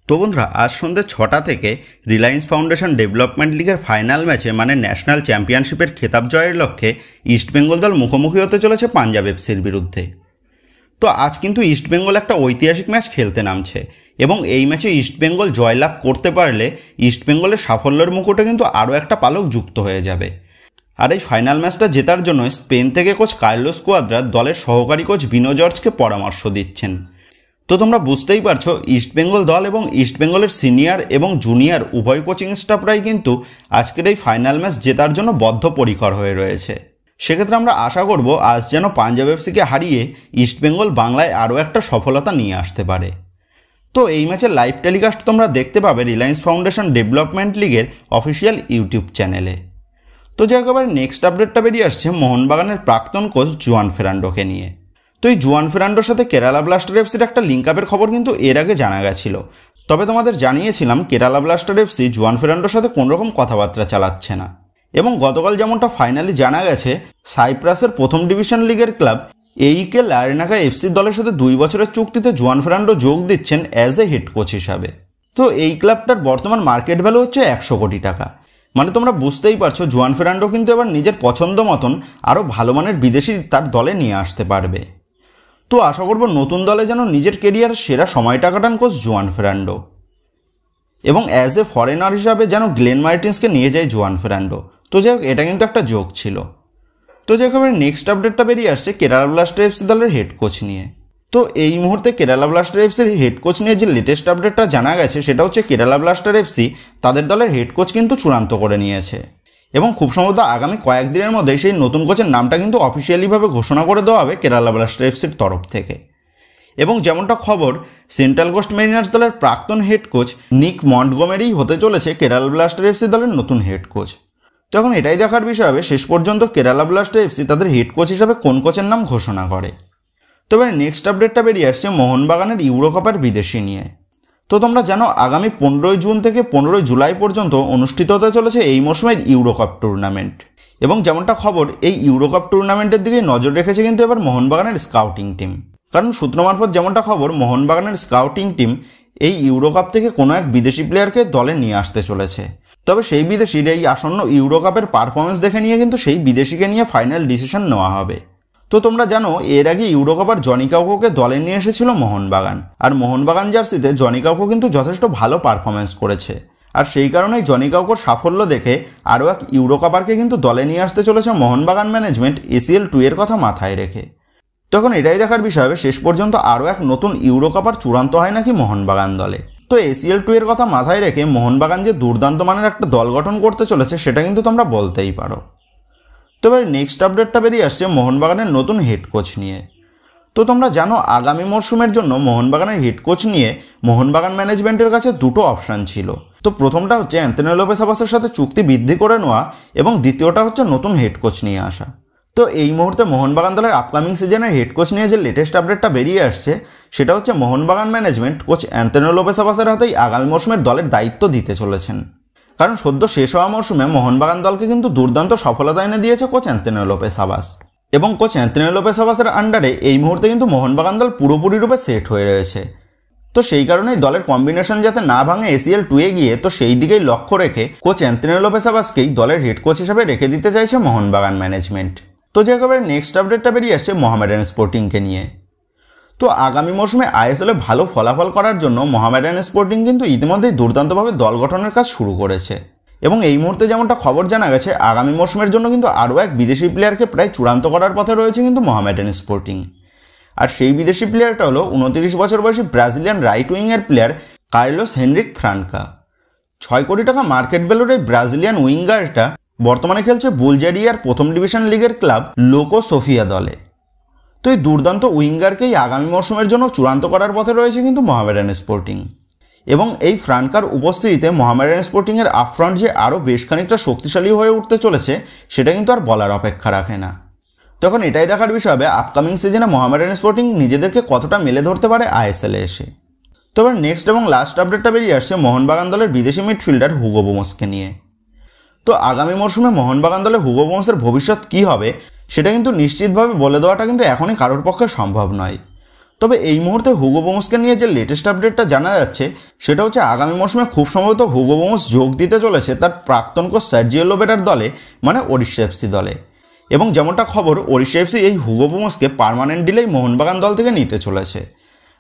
তো বন্ধুরা, আজ সন্ধ্যে 6টা থেকে রিলায়েন্স ফাউন্ডেশন ডেভেলপমেন্ট লিগের ফাইনাল ম্যাচে মানে ন্যাশনাল চ্যাম্পিয়নশিপের খেতাব জয়ের লক্ষ্যে ইস্টবেঙ্গল দল মুখোমুখি হতে চলেছে পাঞ্জাব এফসির বিরুদ্ধে। তো আজ কিন্তু ইস্টবেঙ্গল একটা ঐতিহাসিক ম্যাচ খেলতে নামছে এবং এই ম্যাচে ইস্টবেঙ্গল জয়লাভ করতে পারলে ইস্টবেঙ্গলের সাফল্যের মুকুটে কিন্তু আরও একটা পালক যুক্ত হয়ে যাবে। আর এই ফাইনাল ম্যাচটা জেতার জন্য স্পেন থেকে কোচ কার্লোস কোয়াদ্রা দলের সহকারী কোচ বিনো জর্জকে পরামর্শ দিচ্ছেন। তো তোমরা বুঝতেই পারছো, ইস্টবেঙ্গল দল এবং ইস্টবেঙ্গলের সিনিয়র এবং জুনিয়র উভয় কোচিং স্টাফরাই কিন্তু আজকের এই ফাইনাল ম্যাচ জেতার জন্য বদ্ধপরিকর হয়ে রয়েছে। সেক্ষেত্রে আমরা আশা করব আজ যেন পাঞ্জাব এফসিকে হারিয়ে ইস্টবেঙ্গল বাংলায় আরও একটা সফলতা নিয়ে আসতে পারে। তো এই ম্যাচের লাইভ টেলিকাস্ট তোমরা দেখতে পাবে রিলায়েন্স ফাউন্ডেশন ডেভেলপমেন্ট লিগের অফিসিয়াল ইউটিউব চ্যানেলে। তো যে একেবারে নেক্সট আপডেটটা বেরিয়ে আসছে মোহনবাগানের প্রাক্তন কোচ জুয়ান ফেরান্ডোকে নিয়ে। তো এই জুয়ান ফেরান্ডোর সাথে কেরালা ব্লাস্টার এফসির একটা লিঙ্ক আপের খবর কিন্তু এর আগে জানা গেছিল, তবে তোমাদের জানিয়েছিলাম কেরালা ব্লাস্টার এফসি জুয়ান ফেরান্ডোর সাথে কোনোরকম কথাবার্তা চালাচ্ছে না। এবং গতকাল যেমনটা ফাইনালি জানা গেছে, সাইপ্রাসের প্রথম ডিভিশন লিগের ক্লাব এইকে লারেনাকা এফসির দলের সাথে 2 বছরের চুক্তিতে জুয়ান ফেরান্ডো যোগ দিচ্ছেন অ্যাজ এ হেড কোচ হিসাবে। তো এই ক্লাবটার বর্তমান মার্কেট ভ্যালু হচ্ছে 100 কোটি টাকা। মানে তোমরা বুঝতেই পারছো, জুয়ান ফেরান্ডো কিন্তু এবার নিজের পছন্দ মতন আরও ভালো মানের বিদেশি তার দলে নিয়ে আসতে পারবে। তো আশা করব নতুন দলে যেন নিজের কেরিয়ারের সেরা সময়টা কাটান কোচ জুয়ান ফেরান্ডো, এবং অ্যাজ এ ফরেনার হিসাবে যেন গ্লেন মার্টিন্সকে নিয়ে যায় জুয়ান ফেরান্ডো। তো যাই হোক, এটা কিন্তু একটা জোক ছিল। তো যে একেবারে নেক্সট আপডেটটা বেরিয়ে আসছে কেরালা ব্লাস্টার এফসি দলের হেড কোচ নিয়ে। তো এই মুহূর্তে কেরালা ব্লাস্টার এফসির হেড কোচ নিয়ে যে লেটেস্ট আপডেটটা জানা গেছে সেটা হচ্ছে কেরালা ব্লাস্টার এফসি তাদের দলের হেড কোচ কিন্তু চূড়ান্ত করে নিয়েছে এবং খুব সম্ভবত আগামী কয়েকদিনের মধ্যে সেই নতুন কোচের নামটা কিন্তু অফিসিয়ালিভাবে ঘোষণা করে দেওয়া হবে কেরালা ব্লাস্টার এফসির তরফ থেকে। এবং যেমনটা খবর, সেন্ট্রাল কোস্ট মেরিনার্স দলের প্রাক্তন হেড কোচ নিক মন্টগোমেরি হতে চলেছে কেরালা ব্লাস্টার এফসি দলের নতুন হেড কোচ। তো এখন এটাই দেখার বিষয় হবে শেষ পর্যন্ত কেরালা ব্লাস্টার এফসি তাদের হেড কোচ হিসাবে কোন কোচের নাম ঘোষণা করে। তবে নেক্সট আপডেটটা বেরিয়ে আসছে মোহনবাগানের ইউরোকাপের বিদেশি নিয়ে। তো তোমরা জানো, আগামী 15 জুন থেকে 15 জুলাই পর্যন্ত অনুষ্ঠিত হতে চলেছে এই মৌসুমের ইউরোকাপ টুর্নামেন্ট। এবং যেমনটা খবর, এই ইউরোকাপ টুর্নামেন্টের দিকে নজর রেখেছে কিন্তু এবার মোহনবাগানের স্কাউটিং টিম। কারণ সূত্র মারফত যেমনটা খবর, মোহনবাগানের স্কাউটিং টিম এই ইউরোকাপ থেকে কোনো এক বিদেশি প্লেয়ারকে দলে নিয়ে আসতে চলেছে। তবে সেই বিদেশির এই আসন্ন ইউরোকাপের পারফরমেন্স দেখে নিয়ে কিন্তু সেই বিদেশিকে নিয়ে ফাইনাল ডিসিশন নেওয়া হবে। তো তোমরা জানো, এর আগে ইউরোকাপার জনি কাউকোকে দলে নিয়ে এসেছিল মোহনবাগান, আর মোহনবাগান জার্সিতে জনি কাউকো কিন্তু যথেষ্ট ভালো পারফরমেন্স করেছে। আর সেই কারণেই জনি কাউকোর সাফল্য দেখে আরও এক ইউরোকাপারকে কিন্তু দলে নিয়ে আসতে চলেছে মোহনবাগান ম্যানেজমেন্ট ACL 2 এর কথা মাথায় রেখে। তখন এটাই দেখার বিষয় হবে শেষ পর্যন্ত আরও এক নতুন ইউরোকাপার চূড়ান্ত হয় নাকি মোহনবাগান দলে। তো ACL 2 এর কথা মাথায় রেখে মোহনবাগান যে দুর্দান্ত মানের একটা দল গঠন করতে চলেছে সেটা কিন্তু তোমরা বলতেই পারো। তবে নেক্সট আপডেটটা বেরিয়ে আসছে মোহনবাগানের নতুন হেড কোচ নিয়ে। তো তোমরা জানো, আগামী মরশুমের জন্য মোহনবাগানের হেড কোচ নিয়ে মোহনবাগান ম্যানেজমেন্টের কাছে দুটো অপশান ছিল। তো প্রথমটা হচ্ছে অ্যান্থনি লোপেস আবাসের সাথে চুক্তি বৃদ্ধি করে নেওয়া, এবং দ্বিতীয়টা হচ্ছে নতুন হেড কোচ নিয়ে আসা। তো এই মুহূর্তে মোহনবাগান দলের আপকামিং সিজনের হেড কোচ নিয়ে যে লেটেস্ট আপডেটটা বেরিয়ে আসছে সেটা হচ্ছে Mohun Bagan management coach Anthony Lopez আবাসের হাতেই আগামী মরশুমের দলের দায়িত্ব দিতে চলেছেন। কারণ সদ্য শেষ হওয়া মরশুমে মোহনবাগান দলকে কিন্তু দুর্দান্ত সফলতা এনে দিয়েছে কোচ অ্যান্থনি লোপেস আবাস, এবং কোচ অ্যান্থনি লোপেস আবাসের আন্ডারে এই মুহূর্তে কিন্তু মোহনবাগান দল পুরোপুরি রূপে সেট হয়ে রয়েছে। তো সেই কারণেই দলের কম্বিনেশন যাতে না ভাঙে ACL 2 এ গিয়ে, তো সেই দিকেই লক্ষ্য রেখে কোচ অ্যান্থনি লোপেস আবাসকেই দলের হেড কোচ হিসেবে রেখে দিতে চাইছে মোহনবাগান ম্যানেজমেন্ট। তো যে একেবারে নেক্সট আপডেটটা বেরিয়ে আসছে মোহামেডান স্পোর্টিংকে নিয়ে। তো আগামী মরশুমে ISL এ ভালো ফলাফল করার জন্য মোহামেডান স্পোর্টিং কিন্তু ইতিমধ্যেই দুর্দান্তভাবে দল গঠনের কাজ শুরু করেছে। এবং এই মুহূর্তে যেমনটা খবর জানা গেছে, আগামী মরশুমের জন্য কিন্তু আরও এক বিদেশি প্লেয়ারকে প্রায় চূড়ান্ত করার পথে রয়েছে কিন্তু মোহামেডান স্পোর্টিং। আর সেই বিদেশি প্লেয়ারটা হলো 29 বছর বয়সী ব্রাজিলিয়ান রাইট উইংয়ের প্লেয়ার কার্লোস হেনরিক ফ্রানকা। 6 কোটি টাকা মার্কেট ভ্যালুর এই ব্রাজিলিয়ান উইঙ্গারটা বর্তমানে খেলছে বুলগেরিয়ার প্রথম ডিভিশন লিগের ক্লাব লোকো সোফিয়া দলে। তো এই দুর্দান্ত উইঙ্গারকেই আগামী মরশুমের জন্য চূড়ান্ত করার পথে রয়েছে কিন্তু মোহামেডান স্পোর্টিং। এবং এই ফ্রানকার উপস্থিতিতে মোহামেডান স্পোর্টিংয়ের আপফ্রন্ট যে আরও বেশ খানিকটা শক্তিশালী হয়ে উঠতে চলেছে সেটা কিন্তু আর বলার অপেক্ষা রাখে না। তখন এটাই দেখার বিষয় হবে আপকামিং সিজনে মোহামেডান স্পোর্টিং নিজেদেরকে কতটা মেলে ধরতে পারে ISL এ এসে। তবে নেক্সট এবং লাস্ট আপডেটটা বেরিয়ে আসছে মোহনবাগান দলের বিদেশি মিডফিল্ডার হুগো বোমসকে নিয়ে। তো আগামী মরশুমে মোহনবাগান দলে হুগো বোমসের ভবিষ্যৎ কী হবে সেটা কিন্তু নিশ্চিতভাবে বলে দেওয়াটা কিন্তু এখনই কারোর পক্ষে সম্ভব নয়। তবে এই মুহূর্তে হুগো বোমসকে নিয়ে যে লেটেস্ট আপডেটটা জানা যাচ্ছে সেটা হচ্ছে আগামী মৌসুমে খুব সম্ভবত হুগো বোমস যোগ দিতে চলেছে তার প্রাক্তন কোচ সার্জিও লোবেরার দলে, মানে ওড়িশা এফসি দলে। এবং যেমনটা খবর, ওড়িশা এফসি এই হুগো বোমসকে পার্মানেন্ট ডিলেই মোহনবাগান দল থেকে নিতে চলেছে।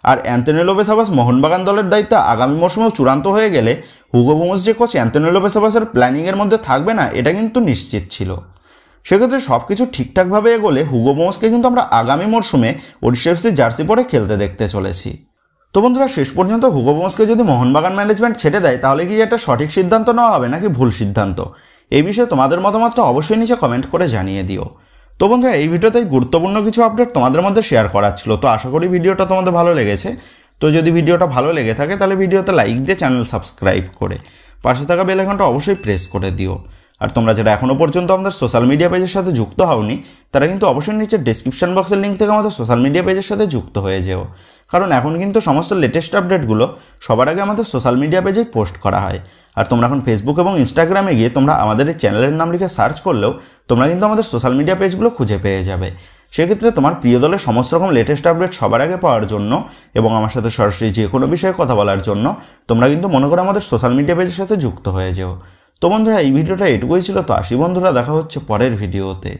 আর অ্যান্থনি লোপেস আবাস মোহনবাগান দলের দায়িত্ব আগামী মৌসুমেও চূড়ান্ত হয়ে গেলে হুগো বোমস যে কোচ অ্যান্থনি লোপেস আবাসের প্ল্যানিংয়ের মধ্যে থাকবে না, এটা কিন্তু নিশ্চিত ছিল। সেক্ষেত্রে সব কিছু ঠিকঠাকভাবে এগোলে হুগো বোমসকে কিন্তু আমরা আগামী মরশুমে ওড়িশা এফসি জার্সি পরে খেলতে দেখতে চলেছি। তো বন্ধুরা, শেষ পর্যন্ত হুগো বোমসকে যদি মোহনবাগান ম্যানেজমেন্ট ছেড়ে দেয় তাহলে কি এটা সঠিক সিদ্ধান্ত নেওয়া হবে নাকি ভুল সিদ্ধান্ত? এই বিষয়ে তোমাদের মতামতটা অবশ্যই নিচে কমেন্ট করে জানিয়ে দিও। তো বন্ধুরা, এই ভিডিওতেই গুরুত্বপূর্ণ কিছু আপডেট তোমাদের মধ্যে শেয়ার করার ছিল। তো আশা করি ভিডিওটা তোমাদের ভালো লেগেছে। তো যদি ভিডিওটা ভালো লেগে থাকে তাহলে ভিডিওতে লাইক দিয়ে চ্যানেল সাবস্ক্রাইব করে পাশে থাকা বেল আইকনটা অবশ্যই প্রেস করে দিও। আর তোমরা যারা এখনও পর্যন্ত আমাদের সোশ্যাল মিডিয়া পেজের সাথে যুক্ত হওনি তারা কিন্তু অবশ্যই নিচে ডেসক্রিপশন বক্সের লিঙ্ক থেকে আমাদের সোশ্যাল মিডিয়া পেজের সাথে যুক্ত হয়ে যেও, কারণ এখন কিন্তু সমস্ত লেটেস্ট আপডেটগুলো সবার আগে আমাদের সোশ্যাল মিডিয়া পেজেই পোস্ট করা হয়। আর তোমরা এখন ফেসবুক এবং ইনস্টাগ্রামে গিয়ে তোমরা আমাদের এই চ্যানেলের নাম লিখে সার্চ করলেও তোমরা কিন্তু আমাদের সোশ্যাল মিডিয়া পেজগুলো খুঁজে পেয়ে যাবে। সেক্ষেত্রে তোমার প্রিয় দলের সমস্ত রকম লেটেস্ট আপডেট সবার আগে পাওয়ার জন্য এবং আমার সাথে সরাসরি যে কোনো বিষয়ে কথা বলার জন্য তোমরা কিন্তু মনে করে আমাদের সোশ্যাল মিডিয়া পেজের সাথে যুক্ত হয়ে যেও। তো বন্ধুরা, এই ভিডিওটা এটুকুই ছিল। তো আসি বন্ধুরা, দেখা হচ্ছে পরের ভিডিওতে।